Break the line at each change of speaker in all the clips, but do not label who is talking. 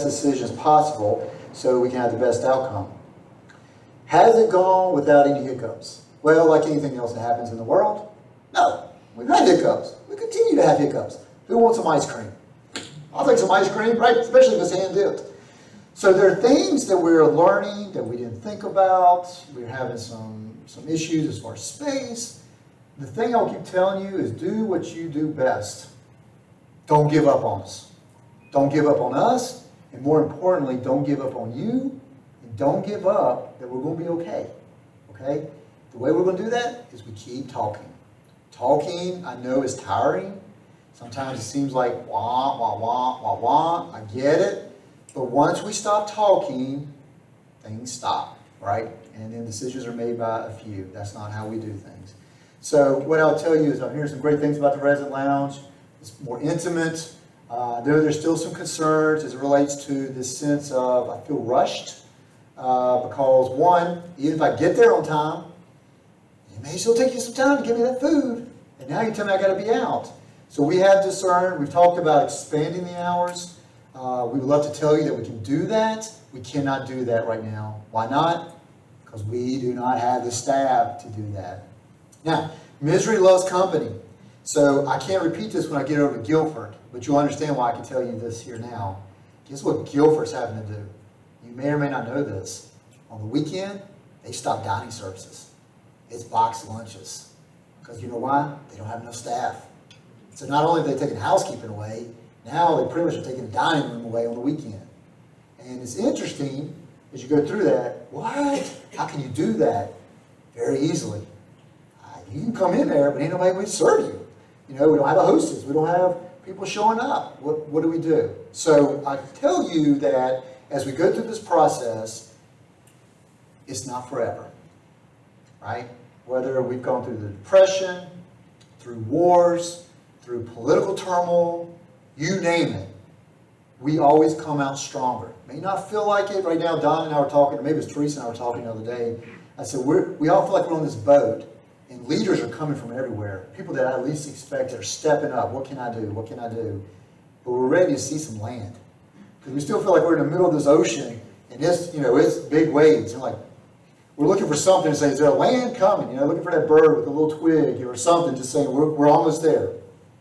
decisions possible so we can have the best outcome. Has it gone without any hiccups? Well, like anything else that happens in the world, no. We've had hiccups. We continue to have hiccups. Who wants some ice cream? I'll take some ice cream, right? Especially if it's hand-dipped. So there are things that we're learning that we didn't think about. We're having some issues as far as space. The thing I'll keep telling you is do what you do best. Don't give up on us. Don't give up on us. And more importantly, don't give up on you. And don't give up that we're going to be okay. Okay? The way we're going to do that is we keep talking. Talking, I know, is tiring. Sometimes it seems like wah, wah, wah, wah, wah. I get it. But once we stop talking, things stop, right? And then decisions are made by a few. That's not how we do things. So what I'll tell you is I'm hearing some great things about the Resident Lounge. It's more intimate. There's still some concerns as it relates to this sense of I feel rushed. Because one, even if I get there on time, it may still take you some time to give me that food. And now you tell me I got to be out. So we have discerned. We've talked about expanding the hours. We would love to tell you that we can do that. We cannot do that right now. Why not? Because we do not have the staff to do that. Now, misery loves company. So I can't repeat this when I get over to Guilford, but you'll understand why I can tell you this here now. Guess what Guilford's having to do? You may or may not know this. On the weekend, they stop dining services. It's boxed lunches. Because you know why? They don't have enough staff. So not only have they taken housekeeping away, now they pretty much are taking the dining room away on the weekend. And it's interesting, as you go through that, what? How can you do that? Very easily. You can come in there, but ain't nobody going to serve you. You know, we don't have a hostess. We don't have people showing up. What do we do? So I tell you that as we go through this process, it's not forever, right? Whether we've gone through the Depression, through wars, through political turmoil, you name it, we always come out stronger. May not feel like it. Right now, Don and I were talking, or maybe it was Teresa and I were talking the other day. I said, we all feel like we're on this boat, and leaders are coming from everywhere. People that I least expect are stepping up. What can I do? What can I do? But we're ready to see some land. Because we still feel like we're in the middle of this ocean, and it's big waves. And like, we're looking for something to say, is there a land coming? You know, looking for that bird with a little twig or something, just saying we're almost there.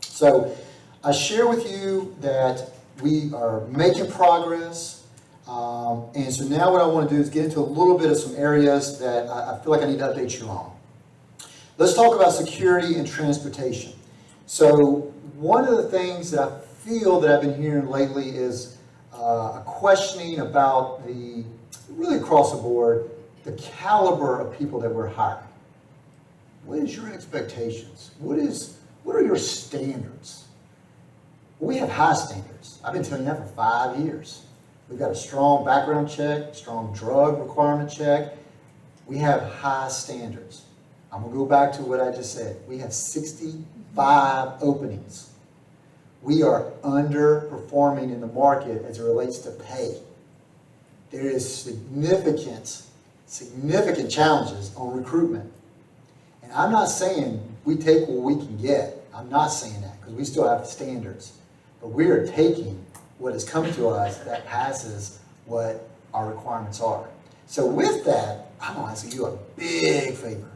So I share with you that we are making progress. And so now what I want to do is get into a little bit of some areas that I feel like I need to update you on. Let's talk about security and transportation. So one of the things that I feel that I've been hearing lately is a questioning about really across the board, the caliber of people that we're hiring. What is your expectations? What are your standards? Well, we have high standards. I've been telling you that for 5 years. We've got a strong background check, strong drug requirement check. We have high standards. I'm going to go back to what I just said. We have 65 openings. We are underperforming in the market as it relates to pay. There is significant challenges on recruitment. And I'm not saying we take what we can get. I'm not saying that because we still have standards. But we are taking what is coming to us that passes what our requirements are. So with that, I'm going to ask you a big favor.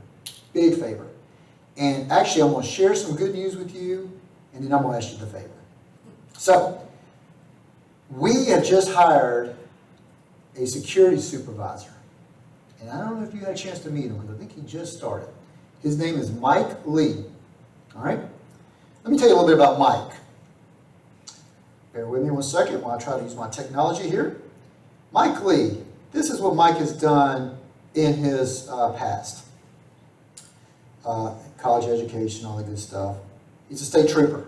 Big favor. And actually, I'm going to share some good news with you, and then I'm going to ask you the favor. So, we have just hired a security supervisor. And I don't know if you had a chance to meet him, because I think he just started. His name is Mike Lee. All right? Let me tell you a little bit about Mike. Bear with me one second while I try to use my technology here. Mike Lee. This is what Mike has done in his past. College education, all the good stuff. He's a state trooper.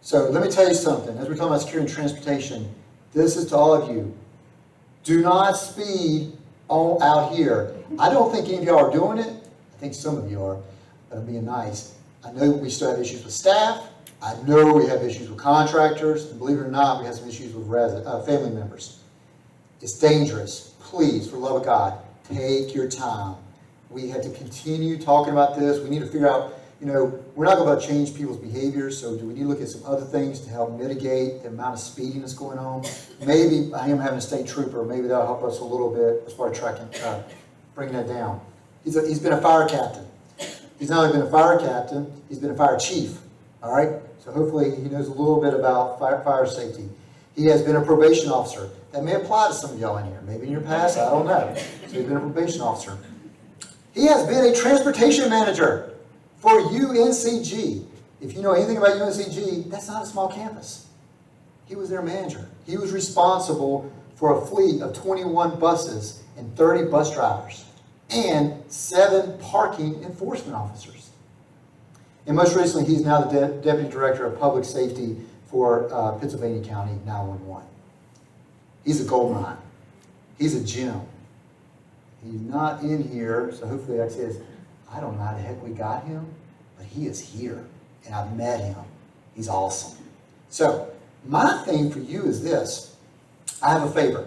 So let me tell you something. As we're talking about security and transportation, this is to all of you. Do not speed out here. I don't think any of y'all are doing it. I think some of you are, but I'm being nice. I know we still have issues with staff. I know we have issues with contractors. And believe it or not, we have some issues with family members. It's dangerous. Please, for the love of God, take your time. We have to continue talking about this. We need to figure out, we're not going to change people's behaviors, so do we need to look at some other things to help mitigate the amount of speeding that's going on? Maybe I am having a state trooper, maybe that'll help us a little bit as far as tracking, bringing that down. He's been a fire captain. He's not only been a fire captain, he's been a fire chief, all right? So hopefully he knows a little bit about fire safety. He has been a probation officer. That may apply to some of y'all in here. Maybe in your past, I don't know. So he's been a probation officer. He has been a transportation manager for UNCG. If you know anything about UNCG, that's not a small campus. He was their manager. He was responsible for a fleet of 21 buses and 30 bus drivers and 7 parking enforcement officers. And most recently, he's now the Deputy Director of Public Safety for Pennsylvania County 911. He's a gold mine. He's a gem. He's not in here, so hopefully I say this. I don't know how the heck we got him, but he is here, and I've met him. He's awesome. So my thing for you is this. I have a favor.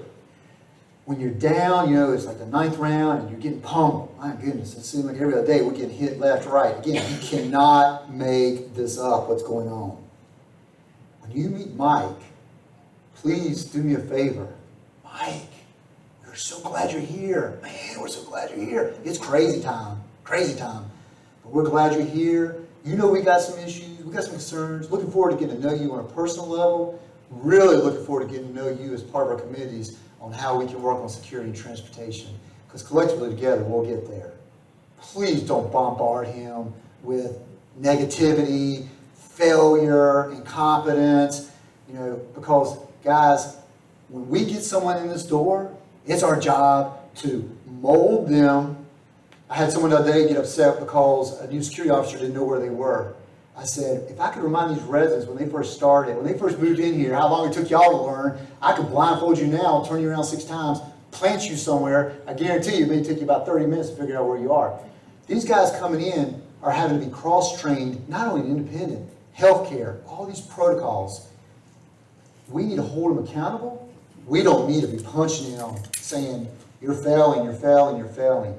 When you're down, it's like the 9th round, and you're getting pummeled. My goodness, it seems like every other day we're getting hit left, right. Again, you cannot make this up, what's going on. When you meet Mike, please do me a favor. Mike, we're so glad you're here. Man, we're so glad you're here. It's crazy time. Crazy time. But we're glad you're here. We got some issues. We got some concerns. Looking forward to getting to know you on a personal level. Really looking forward to getting to know you as part of our communities on how we can work on security and transportation. Because collectively together, we'll get there. Please don't bombard him with negativity, failure, incompetence. Because, guys, when we get someone in this door, it's our job to mold them. I had someone the other day get upset because a new security officer didn't know where they were. I said, if I could remind these residents when they first started, when they first moved in here, how long it took y'all to learn, I could blindfold you now, turn you around 6 times, plant you somewhere. I guarantee you it may take you about 30 minutes to figure out where you are. These guys coming in are having to be cross-trained, not only in independent, healthcare, all these protocols. We need to hold them accountable. We don't need to be punching them saying, you're failing, you're failing, you're failing.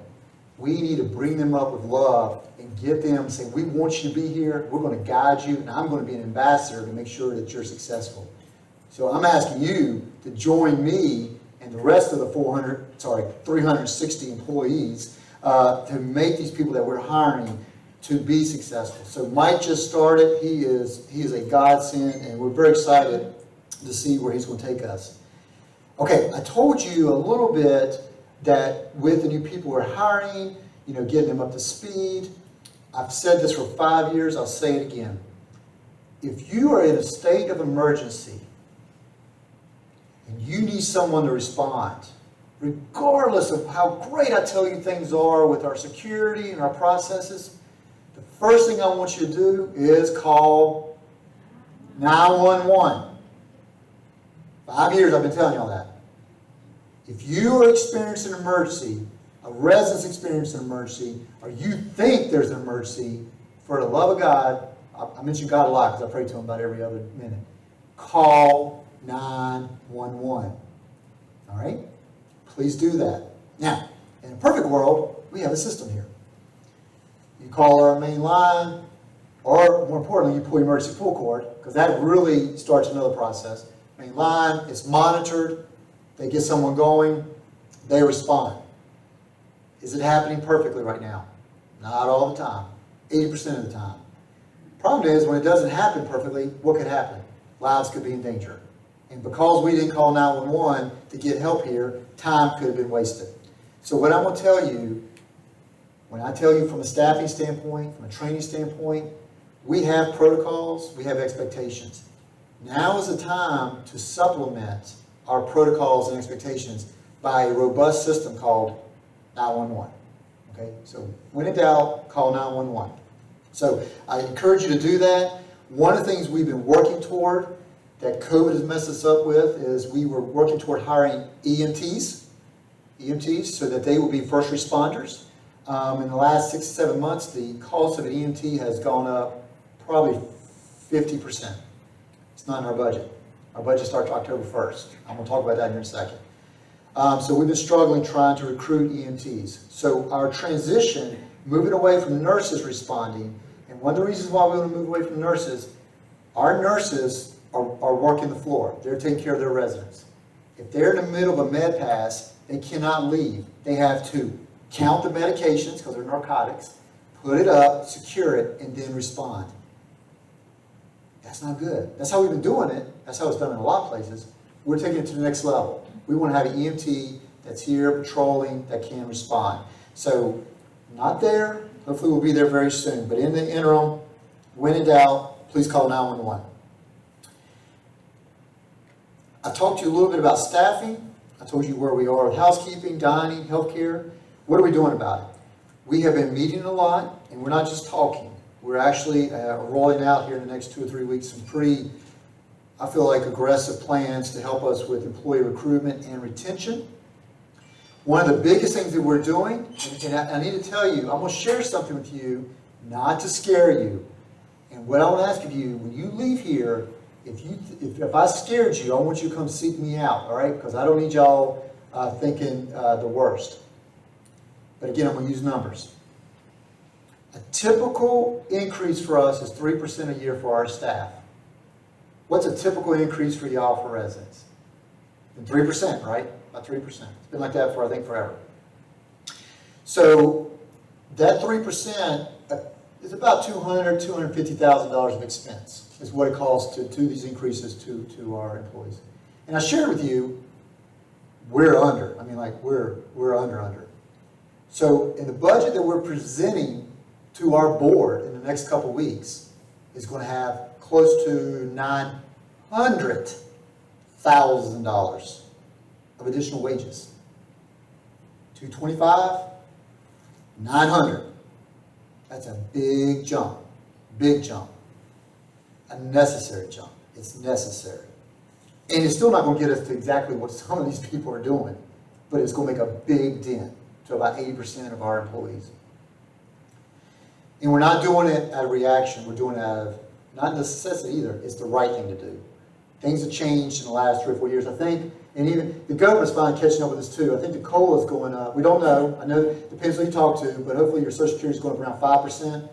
We need to bring them up with love and get them saying, we want you to be here, we're going to guide you, and I'm going to be an ambassador to make sure that you're successful. So I'm asking you to join me and the rest of the 360 employees to make these people that we're hiring to be successful. So Mike just started. He is a godsend, and we're very excited to see where he's going to take us. Okay, I told you a little bit that with the new people we're hiring, getting them up to speed. I've said this for 5 years, I'll say it again. If you are in a state of emergency and you need someone to respond, regardless of how great I tell you things are with our security and our processes, the first thing I want you to do is call 911. 5 years I've been telling y'all that. If you are experiencing an emergency, a resident's experiencing an emergency, or you think there's an emergency, for the love of God, I mention God a lot because I pray to him about every other minute, call 911. All right? Please do that. Now, in a perfect world, we have a system here. You call our main line, or more importantly, you pull emergency pull cord, because that really starts another process. Main line, it's monitored. They get someone going, they respond. Is it happening perfectly right now? Not all the time, 80% of the time. Problem is, when it doesn't happen perfectly, what could happen? Lives could be in danger. And because we didn't call 911 to get help here, time could have been wasted. So what I'm going to tell you, when I tell you from a staffing standpoint, from a training standpoint, we have protocols, we have expectations. Now is the time to supplement our protocols and expectations by a robust system called 911. Okay, so when in doubt, call 911. So I encourage you to do that. One of the things we've been working toward that COVID has messed us up with is we were working toward hiring EMTs so that they will be first responders. In the last 6 to 7 months, the cost of an EMT has gone up probably 50%. It's not in our budget. Our budget starts October 1st. I'm going to talk about that in a second. So we've been struggling trying to recruit EMTs. So our transition, moving away from nurses responding And one of the reasons why we want to move away from nurses, our nurses are working the floor. They're taking care of their residents. If they're in the middle of a med pass, they cannot leave. They have to count the medications, because they're narcotics, put it up, secure it, and then respond. That's not good. That's how we've been doing it. That's how it's done in a lot of places. We're taking it to the next level. We want to have an EMT that's here patrolling that can respond. So, not there. Hopefully we'll be there very soon. But in the interim, when in doubt, please call 911. I talked to you a little bit about staffing. I told you where we are with housekeeping, dining, healthcare. What are we doing about it? We have been meeting a lot, and we're not just talking. We're actually rolling out here in the next 2 or 3 weeks some pretty, I feel like, aggressive plans to help us with employee recruitment and retention. One of the biggest things that we're doing, and I need to tell you, I'm going to share something with you, not to scare you. And what I want to ask of you, when you leave here, if I scared you, I want you to come seek me out, all right? Because I don't need y'all thinking the worst. But again, I'm going to use numbers. A typical increase for us is 3% a year for our staff. What's a typical increase for y'all for residents? And 3%, right? About 3%. It's been like that for, I think, forever. So that 3% is about $250,000 of expense, is what it costs to do these increases to our employees. And I shared with you, we're under. I mean, like, we're under. So in the budget that we're presenting to our board in the next couple weeks is going to have close to $900,000 of additional wages. 225, 900. That's a big jump, a necessary jump. It's necessary. And it's still not going to get us to exactly what some of these people are doing, but it's going to make a big dent to about 80% of our employees. And we're not doing it out of reaction. We're doing it out of, not necessity either. It's the right thing to do. Things have changed in the last 3 or 4 years, I think, and even the government's finally catching up with us too. I think the COLA is going up. We don't know. I know it depends who you talk to, but hopefully your Social Security is going up around 5%.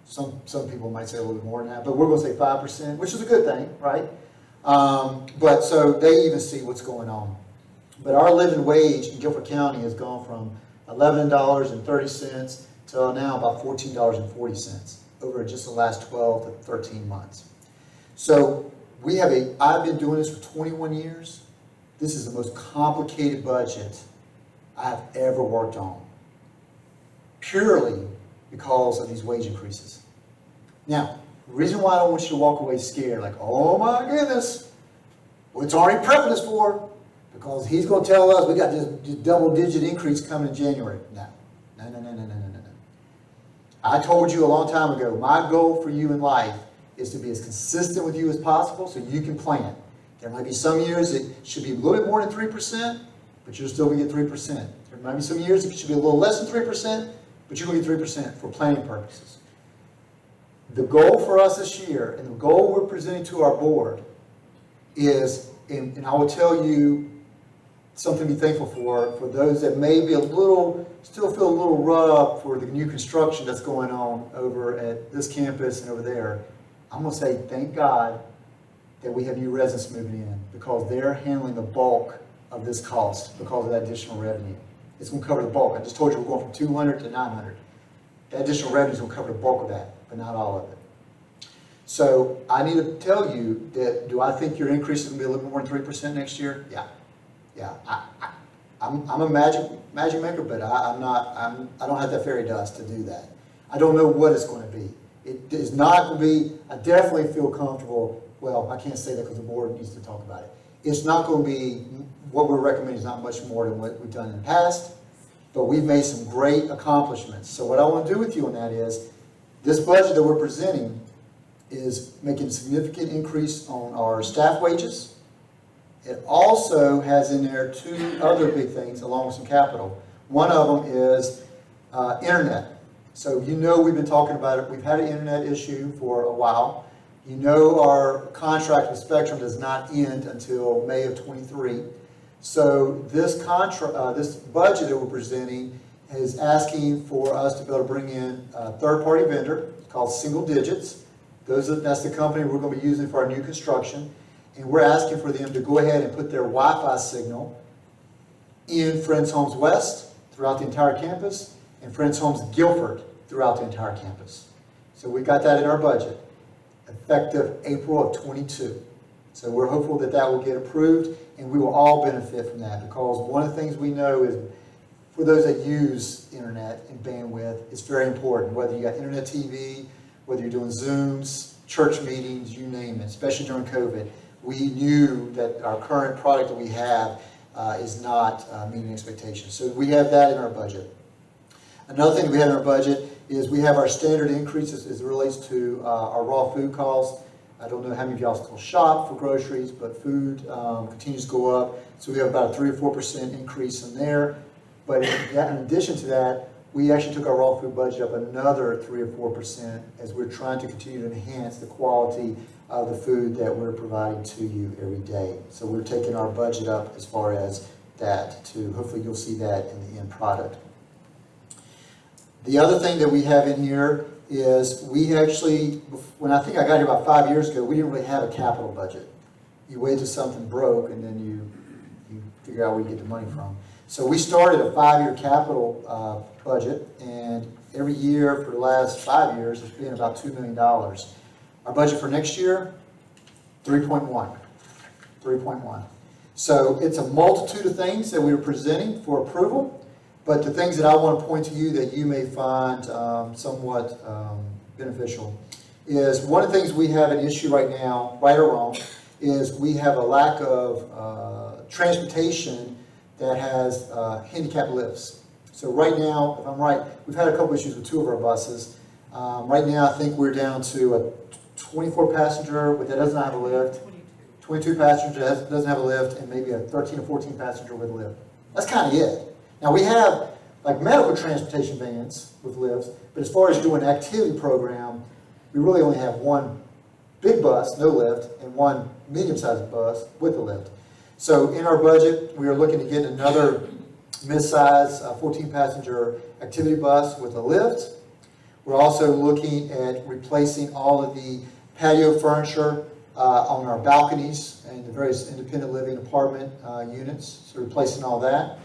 Some people might say a little bit more than that, but we're going to say 5%, which is a good thing, right? But so they even see what's going on. But our living wage in Guilford County has gone from $11.30 to now about $14.40 over just the last 12 to 13 months. So I've been doing this for 21 years. This is the most complicated budget I've ever worked on, purely because of these wage increases. Now, the reason why I don't want you to walk away scared, like, oh my goodness, what's Arnie prepping us for? Because he's going to tell us we got this double-digit increase coming in January. No. I told you a long time ago, my goal for you in life is to be as consistent with you as possible so you can plan. There might be some years it should be a little bit more than 3%, but you're still going to get 3%. There might be some years it should be a little less than 3%, but you're going to get 3% for planning purposes. The goal for us this year, and the goal we're presenting to our board is, and I will tell you something to be thankful for those that may be still feel a little rough for the new construction that's going on over at this campus and over there. I'm going to say thank God that we have new residents moving in, because they're handling the bulk of this cost because of that additional revenue. It's going to cover the bulk. I just told you we're going from 200 to 900. That additional revenue is going to cover the bulk of that, but not all of it. So I need to tell you that, do I think your increase is going to be a little bit more than 3% next year? Yeah. I'm a magic maker, but I don't have that fairy dust to do that. I don't know what it's going to be. It is not going to be, I definitely feel comfortable, well, I can't say that because the board needs to talk about it. It's not going to be, what we're recommending is not much more than what we've done in the past, but we've made some great accomplishments. So what I want to do with you on that is, this budget that we're presenting is making a significant increase on our staff wages. It also has in there 2 other big things along with some capital. One of them is internet. So you know we've been talking about it. We've had an internet issue for a while. You know our contract with Spectrum does not end until May of 23. So this budget that we're presenting is asking for us to be able to bring in a third-party vendor called Single Digits. That's the company we're going to be using for our new construction. And we're asking for them to go ahead and put their Wi-Fi signal in Friends Homes West throughout the entire campus and Friends Homes Guilford throughout the entire campus. So we got that in our budget, effective April of 22. So we're hopeful that that will get approved and we will all benefit from that, because one of the things we know is for those that use internet and bandwidth, it's very important, whether you got internet TV, whether you're doing Zooms, church meetings, you name it, especially during COVID. We knew that our current product that we have is not meeting expectations. So we have that in our budget. Another thing we have in our budget is we have our standard increases as it relates to our raw food costs. I don't know how many of y'all still shop for groceries, but food continues to go up. So we have about a 3 or 4% increase in there. But in addition to that, we actually took our raw food budget up another 3 or 4% as we're trying to continue to enhance the quality of the food that we're providing to you every day. So we're taking our budget up as far as that to hopefully you'll see that in the end product. The other thing that we have in here is we actually, when I think I got here about 5 years ago, we didn't really have a capital budget. You wait till something broke and then you figure out where you get the money from. So we started a 5-year capital budget, and every year for the last 5 years it's been about $2 million. Our budget for next year, 3.1. So it's a multitude of things that we are presenting for approval. But the things that I want to point to you that you may find somewhat beneficial is one of the things we have an issue right now, right or wrong, is we have a lack of transportation that has handicap lifts. So right now, if I'm right, we've had a couple issues with 2 of our buses. Right now, I think we're down to a 24 passenger that does not have a lift, 22 passenger that doesn't have a lift, and maybe a 13 or 14 passenger with a lift. That's kind of it. Now we have like medical transportation vans with lifts, but as far as doing an activity program, we really only have one big bus, no lift, and one medium-sized bus with a lift. So in our budget, we are looking to get another mid-size 14-passenger activity bus with a lift. We're also looking at replacing all of the patio furniture on our balconies and the various independent living apartment units, so replacing all that.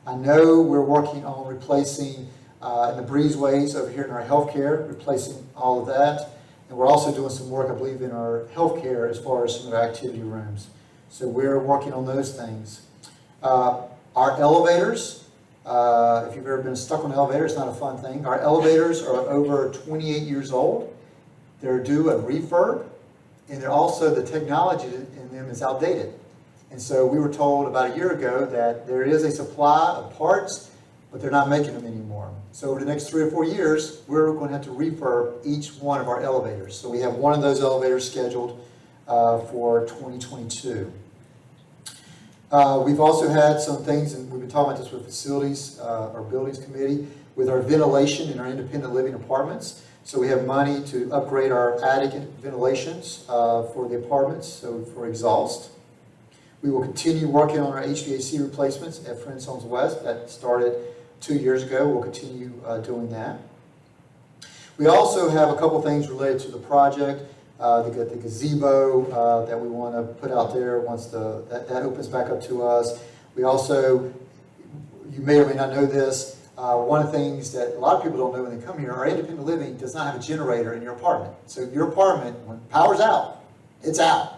I know we're working on replacing in the breezeways over here in our healthcare, replacing all of that. And we're also doing some work, I believe, in our healthcare as far as some of our activity rooms. So we're working on those things. Our elevators, if you've ever been stuck on an elevator, it's not a fun thing. Our elevators are over 28 years old. They're due a refurb, and they're also, the technology in them is outdated. And so we were told about a year ago that there is a supply of parts, but they're not making them anymore. So over the next 3 or 4 years, we're going to have to refurb each one of our elevators. So we have one of those elevators scheduled for 2022. We've also had some things, and we've been talking about this with facilities, our buildings committee, with our ventilation in our independent living apartments. So we have money to upgrade our attic ventilations for the apartments, so for exhaust. We will continue working on our HVAC replacements at Friends Homes West. That started 2 years ago. We'll continue doing that. We also have a couple things related to the project. The gazebo that we want to put out there once that opens back up to us. We also, you may or may not know this, one of the things that a lot of people don't know when they come here, our independent living does not have a generator in your apartment. So your apartment, when power's out, it's out.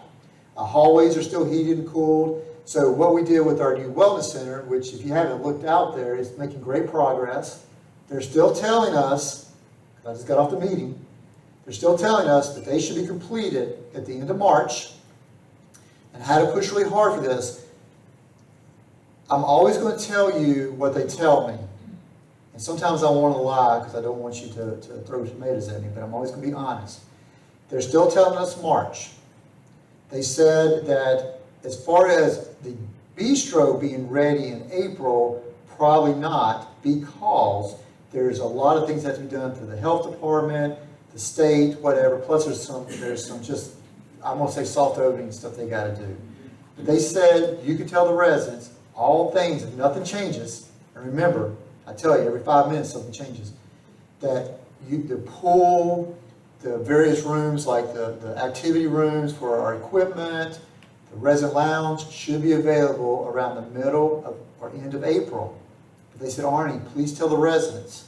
Hallways are still heated and cooled. So what we did with our new wellness center, which if you haven't looked out there, is making great progress. They're still telling us, I just got off the meeting, they're still telling us that they should be completed at the end of March. And I had to push really hard for this. I'm always going to tell you what they tell me. And sometimes I want to lie because I don't want you to throw tomatoes at me, but I'm always going to be honest. They're still telling us March. They said that as far as the bistro being ready in April, probably not, because there's a lot of things that have to be done through the health department, the state, whatever. Plus there's some just, I'm going to say soft opening stuff they got to do. But they said you can tell the residents all things, if nothing changes, and remember, I tell you, every 5 minutes something changes. That the pool, the various rooms like the activity rooms for our equipment, the resident lounge should be available around the middle of or end of April. But they said, Arnie, please tell the residents,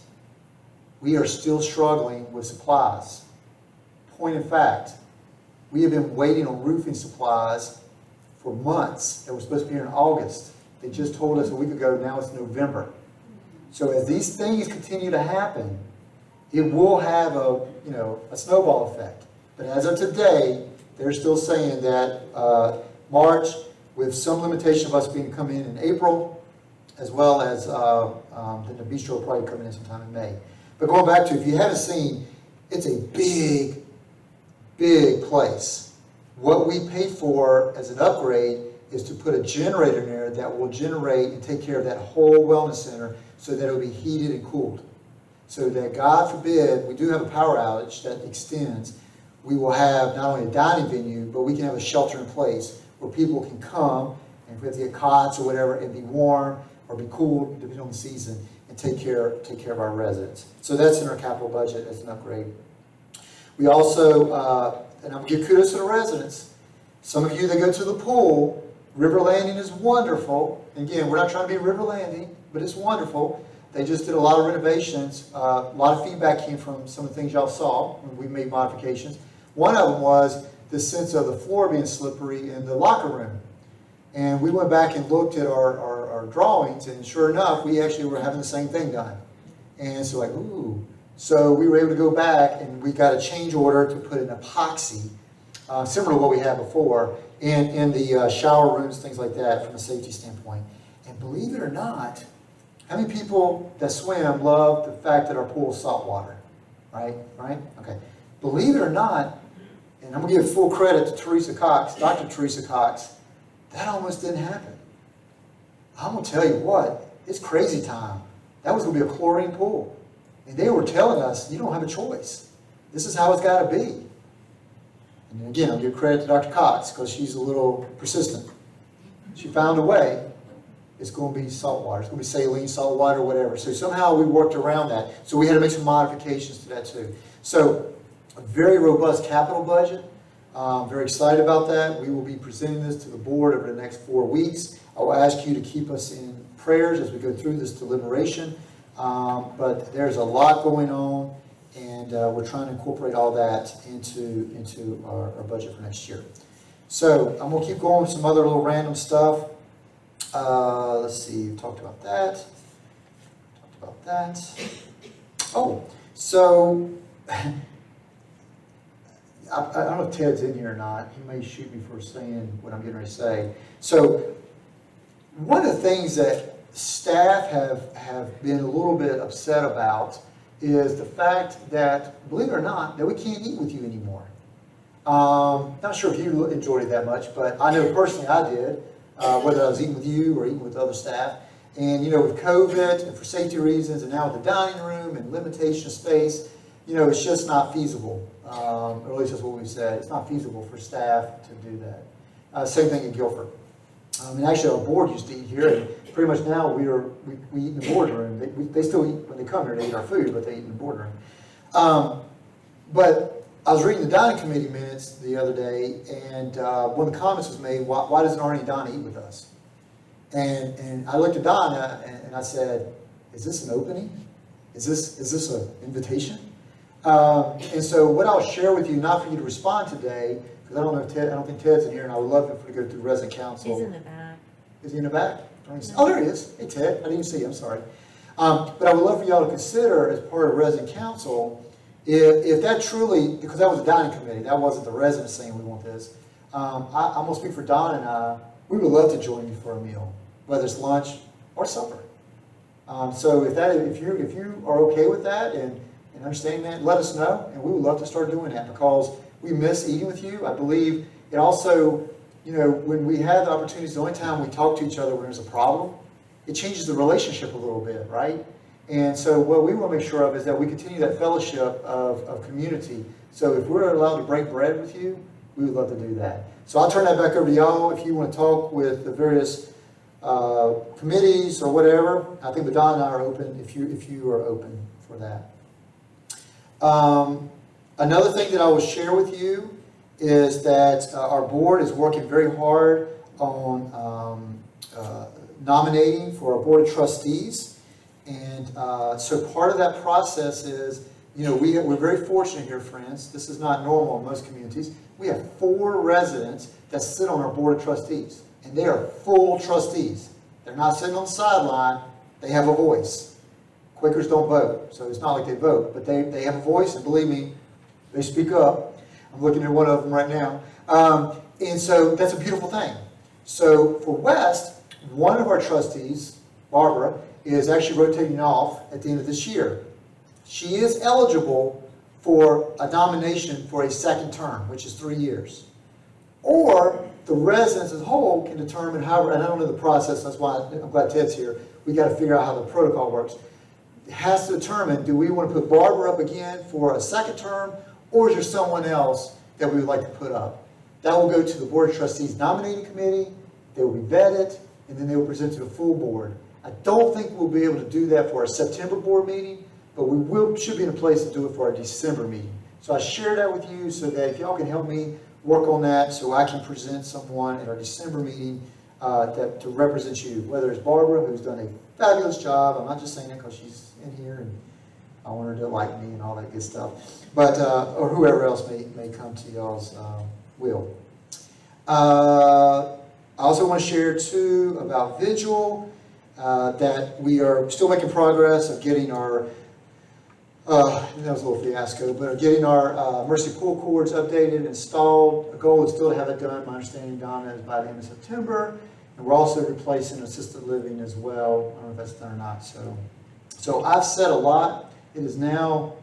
we are still struggling with supplies. Point in fact, we have been waiting on roofing supplies for months that were supposed to be here in August. They just told us a week ago, now it's November. So as these things continue to happen, it will have a snowball effect. But as of today, they're still saying that March, with some limitation of us being come in April, as well as the bistro will probably coming in sometime in May. But going back to, if you haven't seen, it's a big, big place. What we paid for as an upgrade is to put a generator in there that will generate and take care of that whole wellness center so that it will be heated and cooled. So that, God forbid, we do have a power outage that extends, we will have not only a dining venue, but we can have a shelter in place where people can come, and if we have to get cots or whatever, and be warm or be cool, depending on the season, and take care of our residents. So that's in our capital budget as an upgrade. We also, and I'm going to give kudos to the residents. Some of you that go to the pool, River Landing is wonderful. And again, we're not trying to be River Landing, but it's wonderful. They just did a lot of renovations. A lot of feedback came from some of the things y'all saw when we made modifications. One of them was the sense of the floor being slippery in the locker room. And we went back and looked at our drawings, and sure enough, we actually were having the same thing done. And so like, ooh. So we were able to go back, and we got a change order to put an epoxy, similar to what we had before, in the shower rooms, things like that, from a safety standpoint. And believe it or not, how many people that swim love the fact that our pool is salt water? Right? Okay. Believe it or not, and I'm going to give full credit to Teresa Cox, Dr. Teresa Cox, that almost didn't happen. I'm going to tell you what, it's crazy time. That was going to be a chlorine pool. And they were telling us, you don't have a choice. This is how it's got to be. And again, I'll give credit to Dr. Cox because she's a little persistent. She found a way. It's going to be salt water. It's going to be saline, salt water, whatever. So somehow we worked around that. So we had to make some modifications to that too. So a very robust capital budget. Very excited about that. We will be presenting this to the board over the next 4 weeks. I will ask you to keep us in prayers as we go through this deliberation. But there's a lot going on, and we're trying to incorporate all that into our budget for next year. So I'm going to keep going with some other little random stuff. Let's see, we talked about that. Oh, so I don't know if Ted's in here or not. He may shoot me for saying what I'm getting ready to say. So one of the things that staff have been a little bit upset about is the fact that, believe it or not, that we can't eat with you anymore. Not sure if you enjoyed it that much, but I know personally I did, whether I was eating with you or eating with other staff. And, with COVID and for safety reasons, and now with the dining room and limitation of space, it's just not feasible. Or at least that's what we've said. It's not feasible for staff to do that. Same thing in Guilford. And actually, our board used to eat here, and pretty much now we eat in the boardroom. They still eat when they come here. They eat our food, but they eat in the boardroom. But I was reading the dining committee minutes the other day, and one of the comments was made, why doesn't Arnie and Donna eat with us? And I looked at Donna, and I said, is this an opening? Is this an invitation? And so what I'll share with you, not for you to respond today, because I don't think Ted's in here, and I would love it for to go through resident council.
He's in the back.
Is he in the back? Oh, there he is. Hey, Ted. I didn't even see you. I'm sorry. But I would love for y'all to consider, as part of resident council, if that truly, because that was a dining committee, that wasn't the residents saying we want this. I'm going to speak for Don and I. We would love to join you for a meal, whether it's lunch or supper. So if you are okay with that and understanding that, let us know, and we would love to start doing that because we miss eating with you. I believe it also, when we have the opportunities, the only time we talk to each other when there's a problem, it changes the relationship a little bit, right? And so what we want to make sure of is that we continue that fellowship of community. So if we're allowed to break bread with you, we would love to do that. So I'll turn that back over to y'all if you want to talk with the various committees or whatever, I think Madonna and I are open if you are open for that. Another thing that I will share with you is that our board is working very hard on nominating for our board of trustees. And so part of that process is, we're very fortunate here, friends. This is not normal in most communities. We have 4 residents that sit on our board of trustees, and they are full trustees. They're not sitting on the sideline. They have a voice. Quakers don't vote, so it's not like they vote, but they have a voice, and believe me, they speak up. I'm looking at one of them right now. And so that's a beautiful thing. So for West, one of our trustees, Barbara, is actually rotating off at the end of this year. She is eligible for a nomination for a second term, which is 3 years. Or the residents as a whole can determine how, and I don't know the process, that's why I'm glad Ted's here. We got to figure out how the protocol works. It has to determine, do we want to put Barbara up again for a second term, or is there someone else that we would like to put up? That will go to the Board of Trustees nominating committee, they will be vetted, and then they will present to the full board. I don't think we'll be able to do that for our September board meeting, but we should be in a place to do it for our December meeting. So I share that with you so that if y'all can help me work on that so I can present someone at our December meeting to represent you, whether it's Barbara, who's done a fabulous job. I'm not just saying that because she's in here and I want her to like me and all that good stuff, but or whoever else may come to y'all's will. I also want to share too about Vigil, that we are still making progress of getting our that was a little fiasco, but getting our Mercy pull cords updated and installed. The goal is still to have it done, my understanding, Donna, is by the end of September. And we're also replacing assisted living as well. I don't know if that's done or not. So I've said a lot. It is now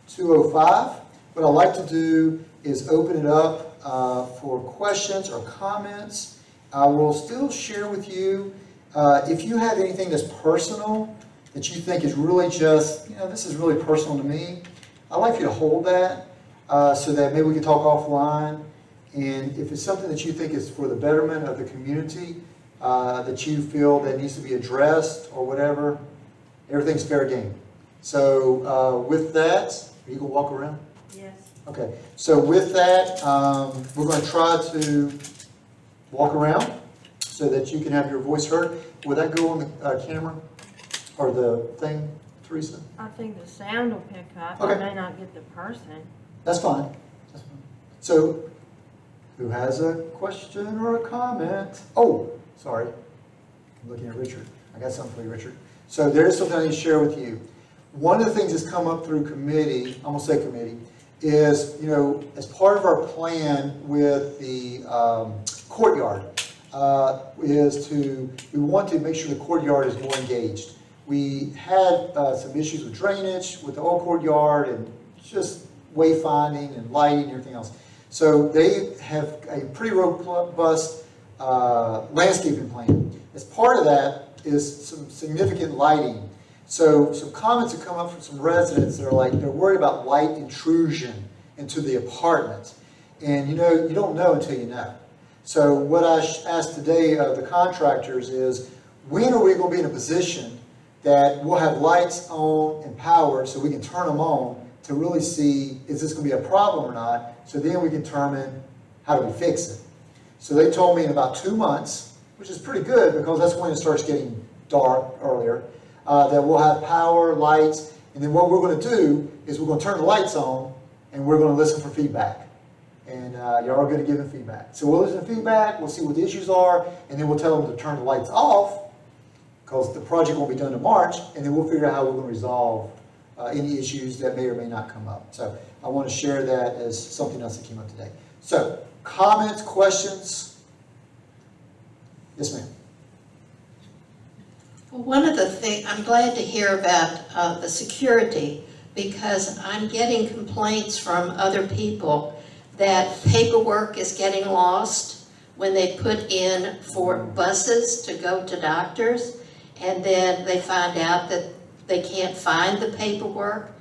2:05. What I'd like to do is open it up for questions or comments. I will still share with you, if you have anything that's personal, that you think is really just, this is really personal to me, I'd like for you to hold that so that maybe we can talk offline. And if it's something that you think is for the betterment of the community, that you feel that needs to be addressed or whatever, everything's fair game. So with that, are you going to walk around?
Yes.
Okay. So with that, we're going to try to walk around so that you can have your voice heard. Will that go on the camera? Or the thing, Teresa?
I think the sound will pick up.
Okay.
I may not get the person.
That's fine. That's fine. So, who has a question or a comment? Oh, sorry. I'm looking at Richard. I got something for you, Richard. So there's something I need to share with you. One of the things that's come up through committee, I'm going to say committee, is, as part of our plan with the courtyard, we want to make sure the courtyard is more engaged. We had some issues with drainage with the old courtyard and just wayfinding and lighting and everything else. So they have a pretty robust landscaping plan. As part of that is some significant lighting. So some comments have come up from some residents that are they're worried about light intrusion into the apartment. And you don't know until you know. So what I asked today of the contractors is, when are we going to be in a position that we'll have lights on and power so we can turn them on to really see, is this going to be a problem or not? So then we can determine how do we fix it. So they told me in about 2 months, which is pretty good because that's when it starts getting dark earlier, that we'll have power, lights, and then what we're going to do is we're going to turn the lights on and we're going to listen for feedback. And y'all are good at giving feedback. So we'll listen to feedback, we'll see what the issues are, and then we'll tell them to turn the lights off because the project won't be done in March, and then we'll figure out how we're going to resolve any issues that may or may not come up. So I want to share that as something else that came up today. So comments, questions? Yes, ma'am.
Well, one of the things, I'm glad to hear about the security, because I'm getting complaints from other people that paperwork is getting lost when they put in for buses to go to doctors, and then they find out that they can't find the paperwork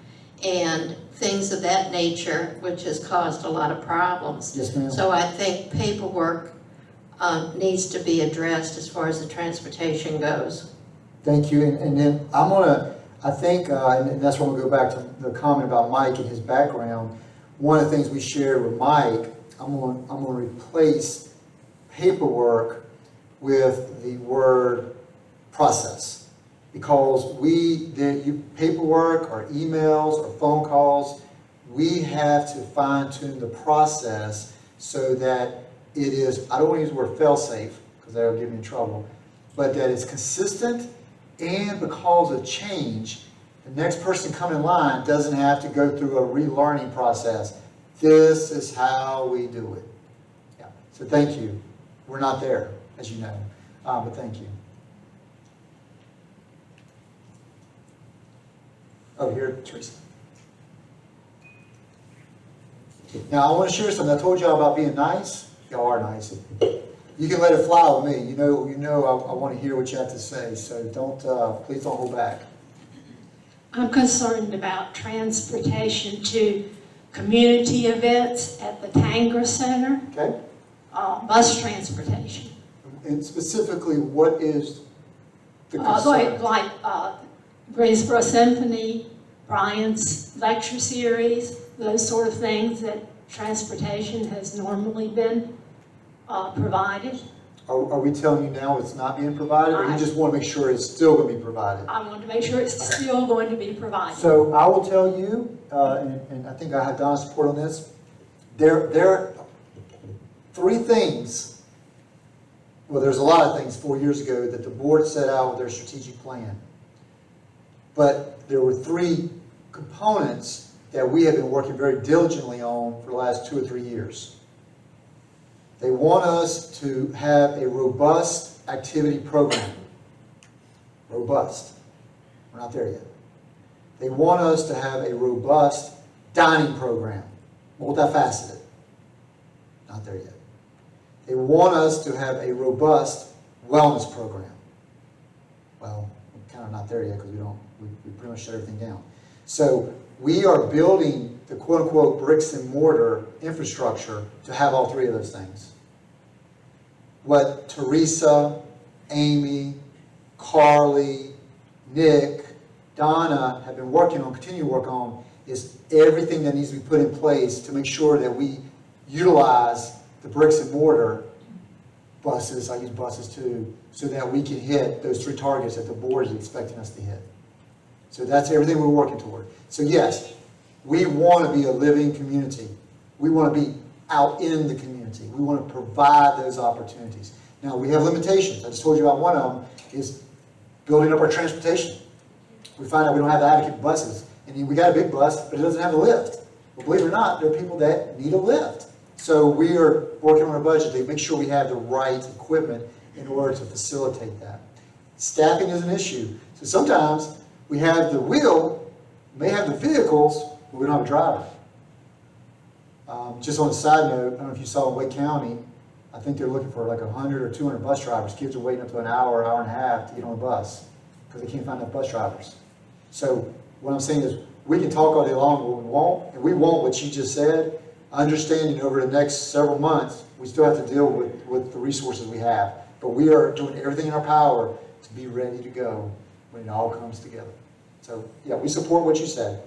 and things of that nature, which has caused a lot of problems.
Yes, ma'am.
So I think paperwork needs to be addressed as far as the transportation goes.
Thank you, and then I think, and that's when we go back to the comment about Mike and his background. One of the things we shared with Mike, I'm going to replace paperwork with the word process. Because paperwork or emails or phone calls, we have to fine tune the process so that it is, I don't want to use the word fail safe because that'll get me in trouble, but that it's consistent, and because of change, the next person coming in line doesn't have to go through a relearning process. This is how we do it. Yeah. So thank you. We're not there, as you know, but thank you. Oh, here, Teresa. Now, I want to share something. I told y'all about being nice. Y'all are nice. You can let it fly with me. You know, I want to hear what you have to say. So please don't hold back.
I'm concerned about transportation to community events at the Tanger Center.
Okay.
Bus transportation.
And specifically, what is the concern?
Like Greensboro Symphony, Brian's lecture series, those sort of things that transportation has normally been provided.
Are we telling you now it's not being provided, or you just want to make sure it's still going to be provided?
I want to make sure it's still going to be provided.
So I will tell you, and I think I have Don's support on this, there are 3 things, well, there's a lot of things 4 years ago that the board set out with their strategic plan. But there were 3 components that we have been working very diligently on for the last 2 or 3 years. They want us to have a robust activity program. Robust. We're not there yet. They want us to have a robust dining program. Multifaceted. Not there yet. They want us to have a robust wellness program. Well, we're kind of not there yet because we pretty much shut everything down. So we are building the quote-unquote bricks and mortar infrastructure to have all 3 of those things. What Teresa, Amy, Carly, Nick, Donna have been working on, continue to work on, is everything that needs to be put in place to make sure that we utilize the bricks and mortar buses, I use buses too, so that we can hit those 3 targets that the board is expecting us to hit. So that's everything we're working toward. So yes, we want to be a living community. We want to be out in the community. We want to provide those opportunities. Now, we have limitations. I just told you about one of them is building up our transportation. We find out we don't have adequate buses. And we got a big bus, but it doesn't have a lift. Well, believe it or not, there are people that need a lift. So we are working on our budget to make sure we have the right equipment in order to facilitate that. Staffing is an issue. So sometimes we have the wheel, may have the vehicles, but we don't have a driver. Just on a side note, I don't know if you saw in Wake County, I think they're looking for like 100 or 200 bus drivers. Kids are waiting up to an hour and a half to get on a bus because they can't find enough bus drivers. So what I'm saying is we can talk all day long what we want, and we want what you just said, understanding over the next several months, we still have to deal with the resources we have. But we are doing everything in our power to be ready to go when it all comes together. So yeah, we support what you said.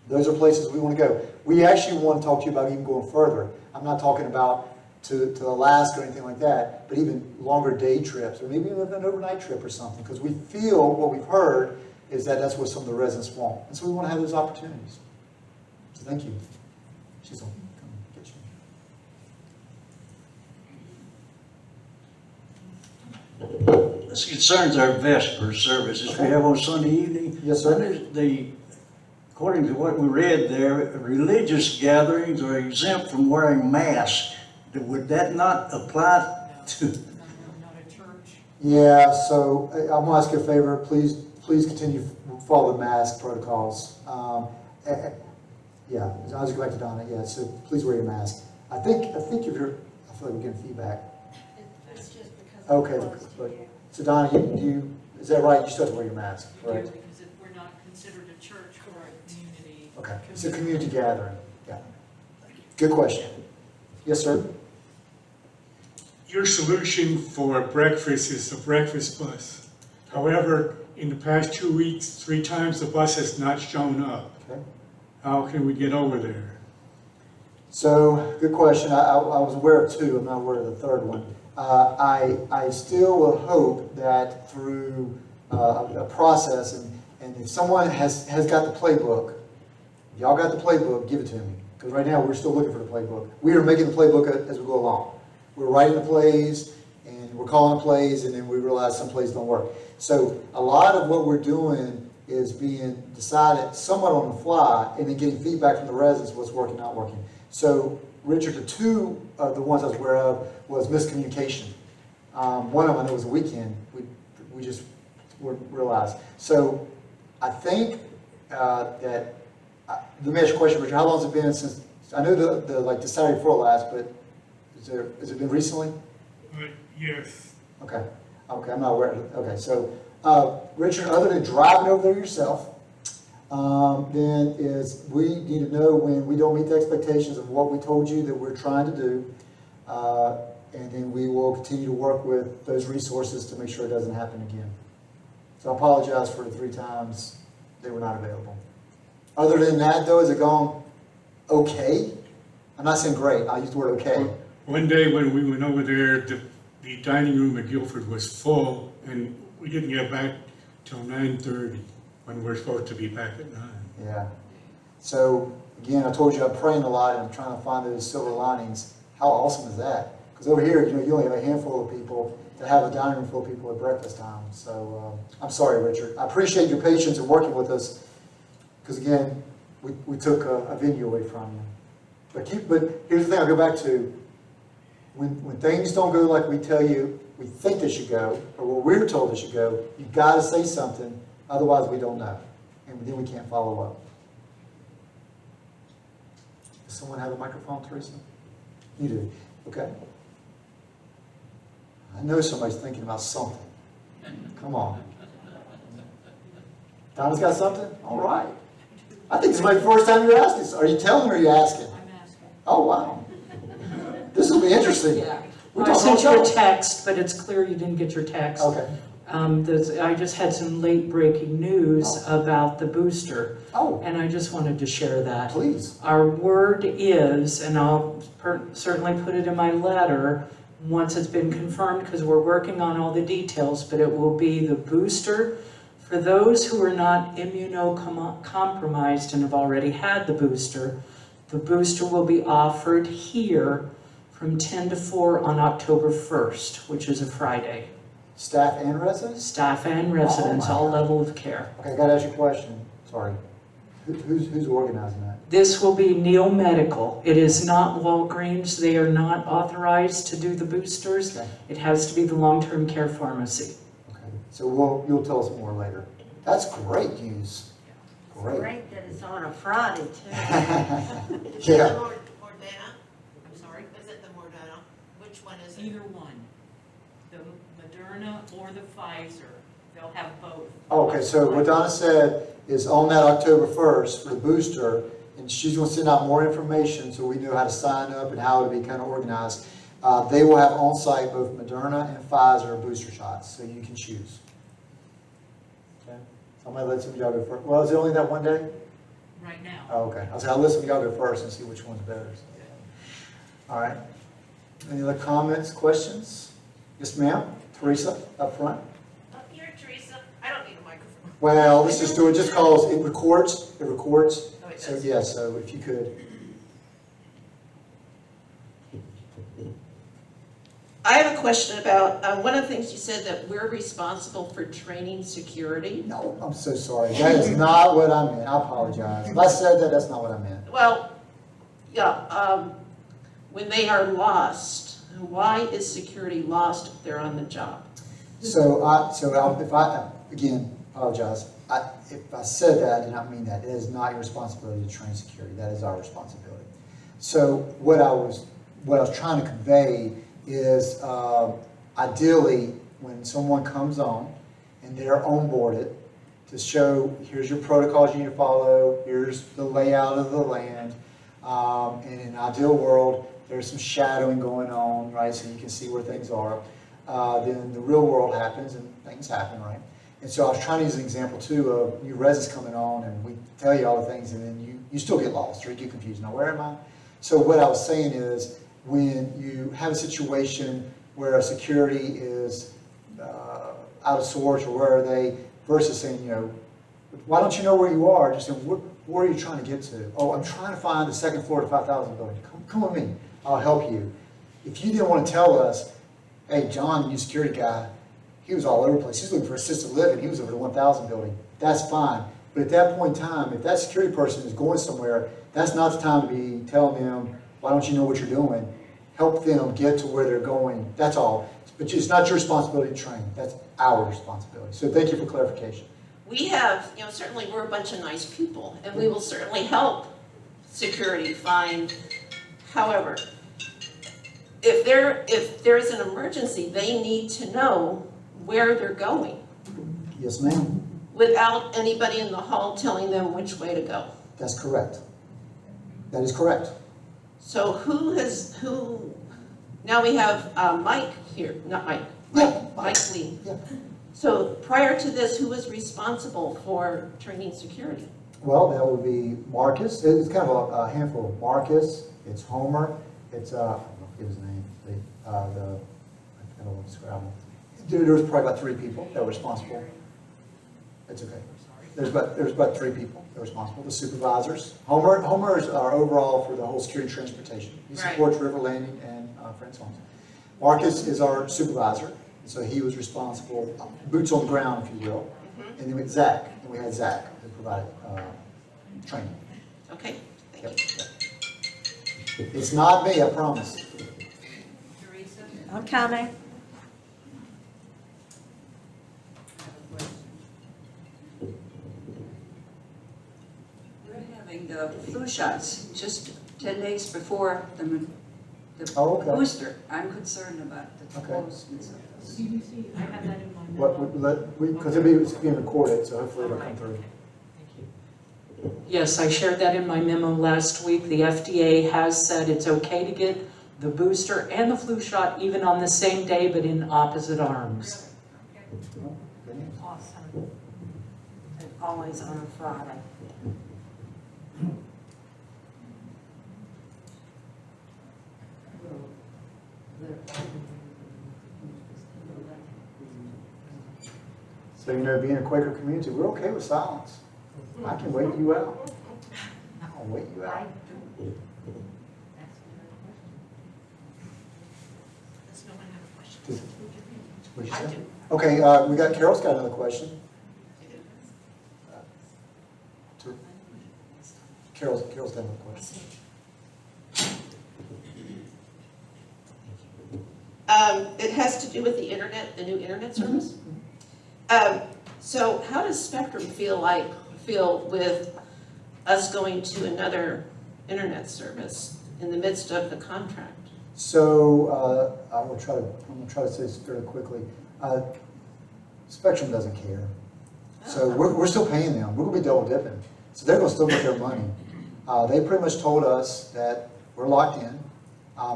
Those are places we want to go. We actually want to talk to you about even going further. I'm not talking about to Alaska or anything like that, but even longer day trips, or maybe even an overnight trip or something, because we feel what we've heard is that that's what some of the residents want. And so we want to have those opportunities. So thank you. She's on. Come get you.
This concerns our Vesper services we have on Sunday evening.
Yes, sir.
According to what we read there, religious gatherings are exempt from wearing masks. Would that not apply to?
Not a church.
Yeah, so I'm going to ask you a favor. Please continue to follow the mask protocols. Yeah, I'll just go back to Donna. Yeah, so please wear your mask. I think if you're, I feel like we're getting feedback.
It's just because.
Okay, but, so Donna, is that right? You still have to wear your mask,
We do,
correct?
because if we're not considered a church or a community.
Okay, it's a community gathering. Yeah. Good question. Yes, sir.
your solution for breakfast is the breakfast bus. However, in the past 2 weeks, 3 times the bus has not shown up.
Okay.
How can we get over there?
So, good question. I was aware of 2, I'm not aware of the third one. I still will hope that through a process, and if someone has got the playbook, y'all got the playbook, give it to me. Because right now, we're still looking for the playbook. We are making the playbook as we go along. We're writing the plays, and we're calling the plays, and then we realize some plays don't work. So a lot of what we're doing is being decided somewhat on the fly, and then getting feedback from the residents, what's working, not working. So, Richard, the 2 of the ones I was aware of was miscommunication. One of them, I know, was a weekend. We just realized. So, I think that, let me ask you a question, Richard. How long has it been since, I know the Saturday before last, but has it been recently?
Yes.
Okay, I'm not aware. Okay, so, Richard, other than driving over there yourself, then we need to know when we don't meet the expectations of what we told you that we're trying to do, and then we will continue to work with those resources to make sure it doesn't happen again. So I apologize for the 3 times they were not available. Other than that, though, has it gone okay? I'm not saying great, I use the word okay.
One day when we went over there, the dining room at Guilford was full, and we didn't get back till 9:30 when we're supposed to be back at 9.
Yeah. So, again, I told you I'm praying a lot and I'm trying to find those silver linings. How awesome is that? Because over here, you only have a handful of people to have a dining room full of people at breakfast time. So, I'm sorry, Richard. I appreciate your patience in working with us. Because, again, we took a venue away from you. But here's the thing I'll go back to. When things don't go like we tell you we think they should go, or what we're told they should go, you've got to say something. Otherwise, we don't know. And then we can't follow up. Does someone have a microphone, Teresa? You do. Okay. I know somebody's thinking about something. Come on. Donna's got something? All right. I think this might be the first time you're asking. Are you telling or are you asking?
I'm asking.
Oh, wow. This will be interesting.
Yeah.
We're
I
talking
sent you a
all
text, but it's clear you didn't get your text.
Okay.
I just had some late breaking news about the booster,
Oh,
and I just wanted to share that.
please.
Our word is, and I'll certainly put it in my letter once it's been confirmed, because we're working on all the details, but it will be the booster for those who are not immunocompromised and have already had the booster. The booster will be offered here from 10 to 4 on October 1st, which is a Friday.
Staff and residents?
Staff and residents,
Oh, my
all
God.
level of care.
Okay, I gotta ask you a question. Sorry. Who's organizing that?
This will be Neil Medical. It is not Walgreens. They are not authorized to do the boosters.
Okay.
It has to be the long-term care pharmacy.
Okay. So you'll tell us more later. That's great news. Great.
Great that it's on a Friday too.
Yeah.
Moderna? I'm sorry, is it the Moderna? Which one is it?
Either one, the Moderna or the Pfizer, they'll have both.
Okay, so what Donna said is on that October 1st for the booster, and she's going to send out more information so we know how to sign up and how to be kind of organized. They will have on-site both Moderna and Pfizer booster shots, so you can choose. Okay? I'm going to let some of y'all go first. Well, is it only that one day?
Right now.
Oh, okay. I'll let some of y'all go first and see which one's better. All right. Any other comments, questions? Yes, ma'am. Teresa, up front.
Up here, Teresa. I don't need a microphone.
Well, let's just do it just cause it records. It records.
Oh, it
So,
does.
yeah, so if you could.
I have a question about, one of the things you said that we're responsible for training security.
No, I'm so sorry. That is not what I meant. I apologize. If I said that, that's not what I meant.
Well, yeah, when they are lost, why is security lost if they're on the job?
So if I, again, apologize. If I said that, I did not mean that. It is not your responsibility to train security. That is our responsibility. So what I was trying to convey is ideally when someone comes on and they're onboarded to show here's your protocols you need to follow, here's the layout of the land, and in an ideal world there's some shadowing going on, right, so you can see where things are. Then the real world happens and things happen, right? And so I was trying to use an example too of new residents coming on and we tell you all the things and then you still get lost or you get confused. Now where am I? So what I was saying is when you have a situation where a security is out of sorts or where are they, versus saying, you know, why don't you know where you are? Just saying, where are you trying to get to? Oh, I'm trying to find the second floor to 5,000 building. Come with me, I'll help you. If you didn't want to tell us, hey, John, the new security guy, he was all over the place. He's looking for assisted living. He was over the 1,000 building. That's fine. But at that point in time, if that security person is going somewhere, that's not the time to be telling them, why don't you know what you're doing? Help them get to where they're going. That's all. But it's not your responsibility to train. That's our responsibility. So thank you for clarification.
We have, you know, certainly we're a bunch of nice people, and we will certainly help security find. However, if there is an emergency, they need to know where they're going
Yes, ma'am.
without anybody in the hall telling them which way to go.
That's correct. That is correct.
So who, now we have Mike here, not Mike,
Yeah,
Mike Lee.
Yeah.
So prior to this, who was responsible for training security?
Well, that would be Marcus. It's kind of a handful. Marcus, it's Homer, it's, I don't know if his name, I don't want to describe him. There was probably about 3 people that were responsible. It's okay. There's about 3 people that are responsible. The supervisors. Homer is our overall for the whole security transportation. He supports River Landing and Friends Homes. Marcus is our supervisor, so he was responsible, boots on the ground, if you will. And then we had Zach, and we had Zach who provided training.
Okay, thank you.
Yep. It's not me, I promise.
Teresa?
I'm coming.
We're having the flu shots just 10 days before the
Oh, okay.
booster. I'm concerned about the
Okay.
closeness of this.
CDC, I have that in my
Because it's being recorded, so hopefully it'll come through.
Yes, I shared that in my memo last week. The FDA has said it's okay to get the booster and the flu shot even on the same day, but in opposite arms.
Awesome. And always on a Friday.
So, you know, being a Quaker community, we're okay with silence. I can wait you out. I'll wait you out.
Does no one have a question?
What'd you
I
say?
do.
Okay, we got, Carol's got another question. Carol's got another question.
It has to do with the internet, the new internet service. So how does Spectrum feel with us going to another internet service in the midst of the contract?
So, I'm gonna try to say this fairly quickly. Spectrum doesn't care. So we're still paying them. We're gonna be double dipping. So they're gonna still get their money. They pretty much told us that we're locked in.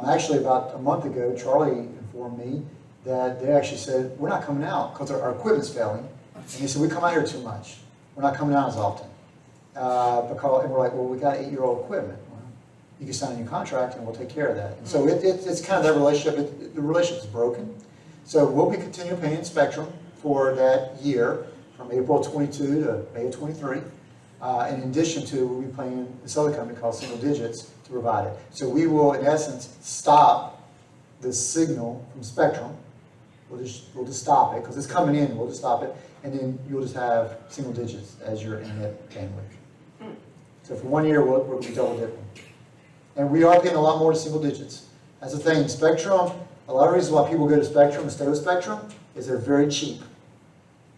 Actually, about a month ago, Charlie informed me that they actually said, we're not coming out because our equipment's failing. And they said, we come out here too much. We're not coming out as often. And we're like, well, we got 8-year-old equipment. Well, you can sign a new contract and we'll take care of that. And so it's kind of that relationship. The relationship is broken. So we'll be continuing paying Spectrum for that year from April 22 to May of 23. In addition to, we'll be paying this other company called Single Digits to provide it. So we will, in essence, stop the signal from Spectrum. We'll just stop it because it's coming in. We'll just stop it, and then you'll just have Single Digits as your internet bandwidth. So for 1 year, we'll be double dipping, and we are paying a lot more to Single Digits. That's the thing. Spectrum. A lot of reasons why people go to Spectrum and stay with Spectrum is they're very cheap,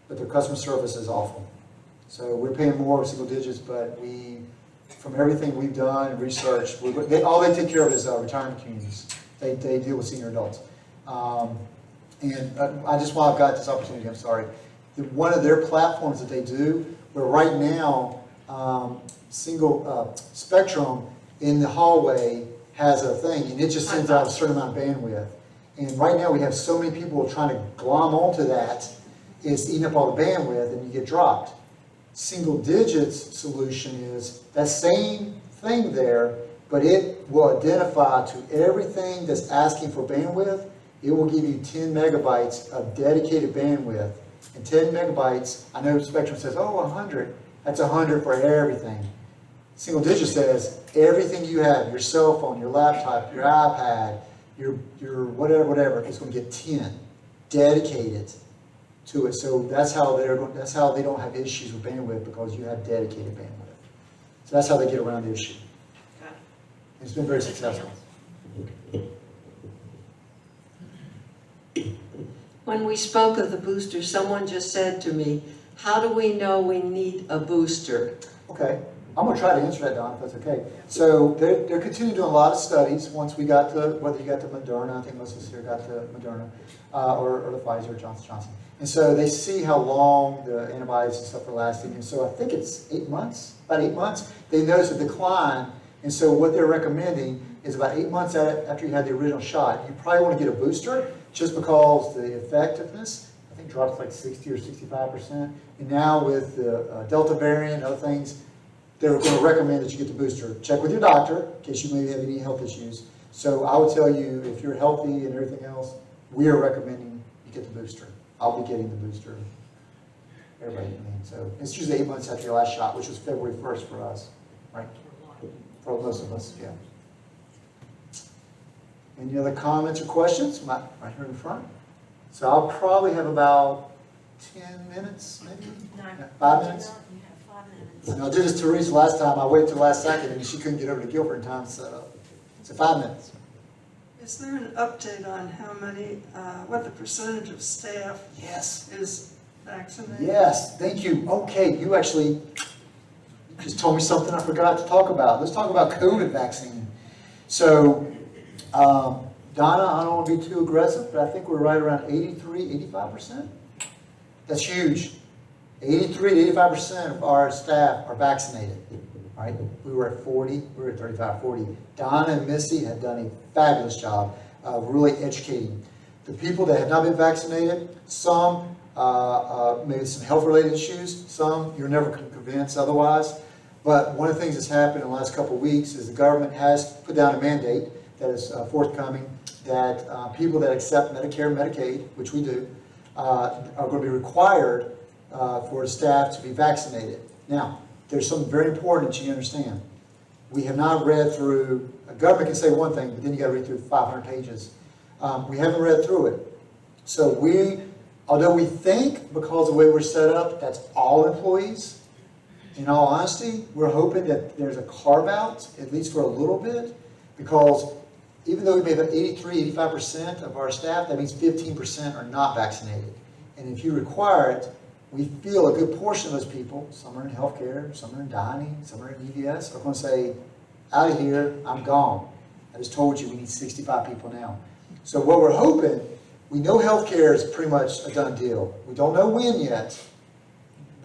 but their customer service is awful. So we're paying more with Single Digits, but from everything we've done and researched, all they take care of is retirement communities. They deal with senior adults. And I just, while I've got this opportunity, I'm sorry. One of their platforms that they do, where right now, Spectrum in the hallway has a thing, and it just sends out a certain amount of bandwidth. And right now, we have so many people trying to glom onto that, it's eating up all the bandwidth, and you get dropped. Single digits solution is that same thing there, but it will identify to everything that's asking for bandwidth, it will give you 10 megabytes of dedicated bandwidth. And 10 megabytes, I know Spectrum says, oh, 100. That's 100 for everything. Single digit says everything you have, your cell phone, your laptop, your iPad, your whatever, is going to get 10 dedicated to it. So that's how they don't have issues with bandwidth, because you have dedicated bandwidth. So that's how they get around the issue.
Got it.
It's been very successful.
When we spoke of the booster, someone just said to me, how do we know we need a booster?
Okay, I'm going to try to answer that, Don, if that's okay. So they're continuing doing a lot of studies. Once we got to, whether you got the Moderna, I think most of us here got the Moderna, or the Pfizer or Johnson & Johnson. And so they see how long the antibodies and stuff are lasting. And so I think it's 8 months, about 8 months. They notice a decline. And so what they're recommending is about 8 months after you had the original shot, you probably want to get a booster, just because the effectiveness, I think, drops like 60 or 65%. And now with the Delta variant and other things, they're going to recommend that you get the booster. Check with your doctor in case you may have any health issues. So I would tell you, if you're healthy and everything else, we are recommending you get the booster. I'll be getting the booster. Everybody, I mean, so it's usually 8 months after your last shot, which was February 1st for us, right? For most of us, yeah. Any other comments or questions? Right here in the front. So I'll probably have about 10 minutes, maybe? 5 minutes?
You have 5 minutes.
And I did this to Teresa last time. I waited till the last second, and she couldn't get over to Guilford in time to set up. So 5 minutes.
Is there an update on how many, what the percentage of staff
Yes.
is vaccinated?
Yes, thank you. Okay, you actually just told me something I forgot to talk about. Let's talk about COVID vaccine. So, Donna, I don't want to be too aggressive, but I think we're right around 83, 85%. That's huge. 83 to 85% of our staff are vaccinated. Right? We were at 40, we were at 35, 40. Donna and Missy have done a fabulous job of really educating. The people that have not been vaccinated, some maybe some health-related issues, some you're never convinced otherwise. But one of the things that's happened in the last couple of weeks is the government has put down a mandate that is forthcoming that people that accept Medicare and Medicaid, which we do, are going to be required for staff to be vaccinated. Now, there's something very important that you understand. We have not read through, a government can say one thing, but then you got to read through 500 pages. We haven't read through it. So although we think, because of the way we're set up, that's all employees, in all honesty, we're hoping that there's a carve-out, at least for a little bit, because even though we may have 83, 85% of our staff, that means 15% are not vaccinated. And if you require it, we feel a good portion of those people, some are in healthcare, some are in dining, some are in EVS, are going to say, out of here, I'm gone. I just told you we need 65 people now. So what we're hoping, we know healthcare is pretty much a done deal. We don't know when yet.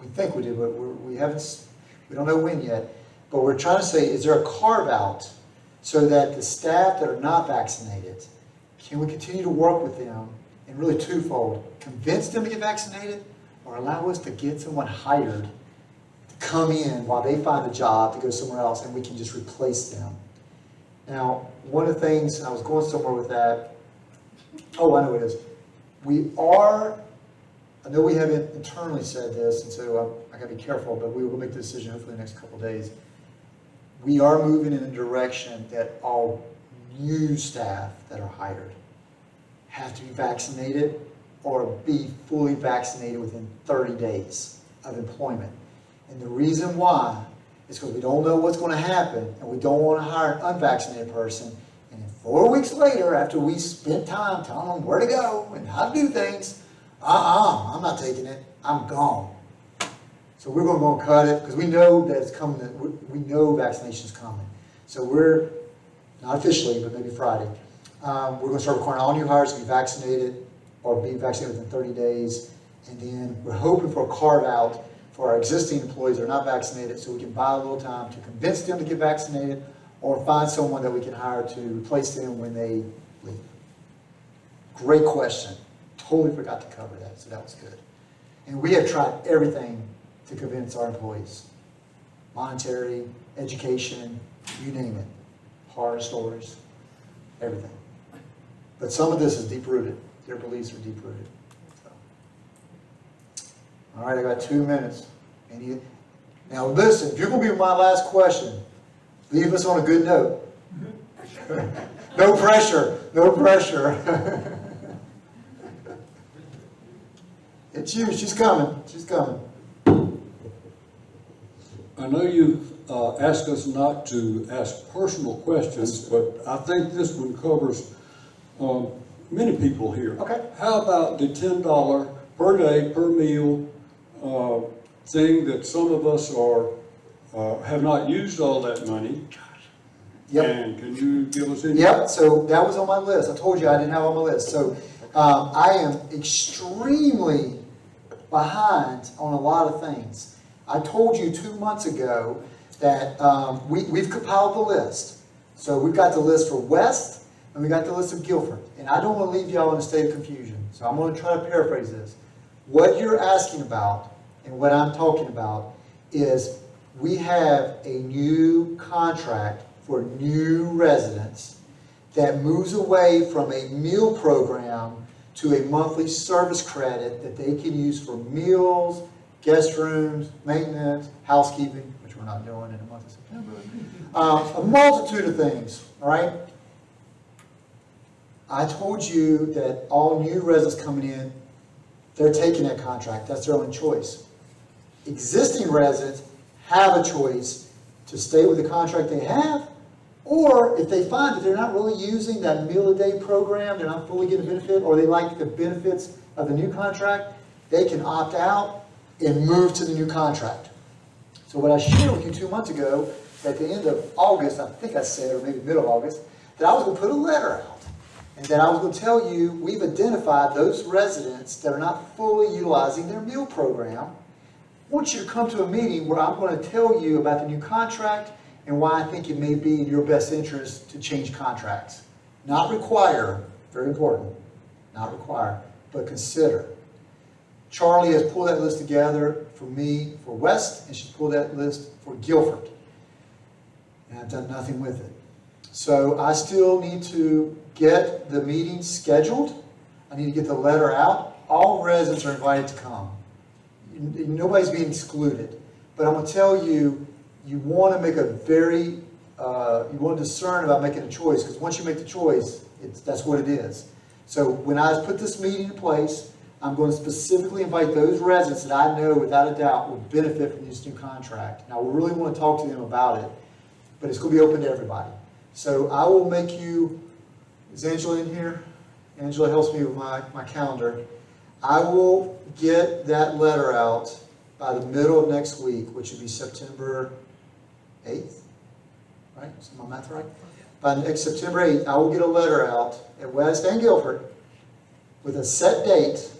We think we do, but we don't know when yet. But we're trying to say, is there a carve-out so that the staff that are not vaccinated, can we continue to work with them in really twofold? Convince them to get vaccinated, or allow us to get someone hired to come in while they find a job to go somewhere else, and we can just replace them. Now, one of the things, and I was going somewhere with that, oh, I know what it is. I know we haven't internally said this, and so I got to be careful, but we will make the decision hopefully in the next couple of days. We are moving in a direction that all new staff that are hired have to be vaccinated or be fully vaccinated within 30 days of employment. And the reason why is because we don't know what's going to happen, and we don't want to hire an unvaccinated person, and then 4 weeks later, after we spent time telling them where to go and how to do things, I'm not taking it, I'm gone. So we're going to go and cut it, because we know that it's coming, we know vaccination's coming. So we're, not officially, but maybe Friday, we're going to start requiring all new hires to be vaccinated, or be vaccinated within 30 days. And then we're hoping for a carve-out for our existing employees that are not vaccinated, so we can buy a little time to convince them to get vaccinated, or find someone that we can hire to replace them when they leave? Great question. Totally forgot to cover that, so that was good. And we have tried everything to convince our employees. Monetary, education, you name it. Horror stories, everything. But some of this is deep-rooted. Their beliefs are deep-rooted. So. All right, I got 2 minutes. Now listen, if you're going to be my last question, leave us on a good note. No pressure, no pressure. It's you, she's coming, she's coming.
I know you've asked us not to ask personal questions, but I think this one covers many people here.
Okay.
How about the $10 per day, per meal thing that some of us have not used all that money?
Yep.
And can you give us any?
Yep, so that was on my list. I told you I didn't have it on my list. So I am extremely behind on a lot of things. I told you 2 months ago that we've compiled the list. So we've got the list for West, and we got the list of Guilford. And I don't want to leave y'all in a state of confusion. So I'm going to try to paraphrase this. What you're asking about, and what I'm talking about, is we have a new contract for new residents that moves away from a meal program to a monthly service credit that they can use for meals, guest rooms, maintenance, housekeeping, which we're not doing in the month of September, a multitude of things, all right? I told you that all new residents coming in, they're taking that contract. That's their only choice. Existing residents have a choice to stay with the contract they have, or if they find that they're not really using that meal-a-day program, they're not fully getting benefit, or they like the benefits of the new contract, they can opt out and move to the new contract. So what I shared with you 2 months ago, at the end of August, I think I said, or maybe middle of August, that I was going to put a letter out. And that I was going to tell you, we've identified those residents that are not fully utilizing their meal program. I want you to come to a meeting where I'm going to tell you about the new contract and why I think it may be in your best interest to change contracts. Not require, very important, not require, but consider. Charlie has pulled that list together for me for West, and she's pulled that list for Guilford. And I've done nothing with it. So I still need to get the meeting scheduled. I need to get the letter out. All residents are invited to come. Nobody's being excluded. But I'm going to tell you, you want to make a very, you want to discern about making a choice, because once you make the choice, that's what it is. So when I put this meeting in place, I'm going to specifically invite those residents that I know without a doubt will benefit from this new contract. Now, we really want to talk to them about it, but it's going to be open to everybody. So I will make you, is Angela in here? Angela helps me with my calendar. I will get that letter out by the middle of next week, which would be September 8th, right? Is my math right? By next September 8th, I will get a letter out at West and Guilford with a set date,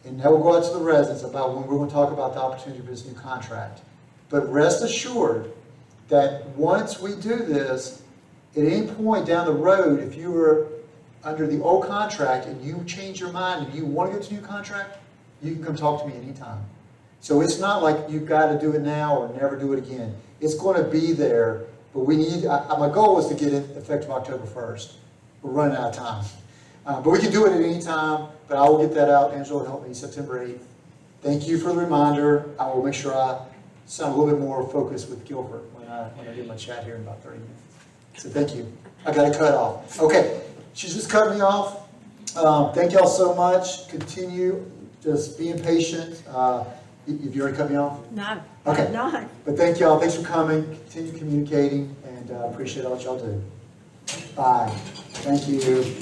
and that will go out to the residents about when we're going to talk about the opportunity for this new contract. But rest assured that once we do this, at any point down the road, if you were under the old contract and you change your mind and you want to go to a new contract, you can come talk to me anytime. So it's not like you've got to do it now or never do it again. It's going to be there, but we need, my goal is to get it effective October 1st. We're running out of time. But we can do it at any time, but I will get that out. Angela will help me September 8th. Thank you for the reminder. I will make sure I sound a little bit more focused with Guilford when I do my chat here in about 30 minutes. So thank you. I got to cut off. Okay, she's just cut me off. Thank y'all so much. Continue just being patient. Have you already cut me off?
No,
Okay.
not.
But thank y'all. Thanks for coming. Continue communicating, and appreciate all that y'all do. Bye. Thank you.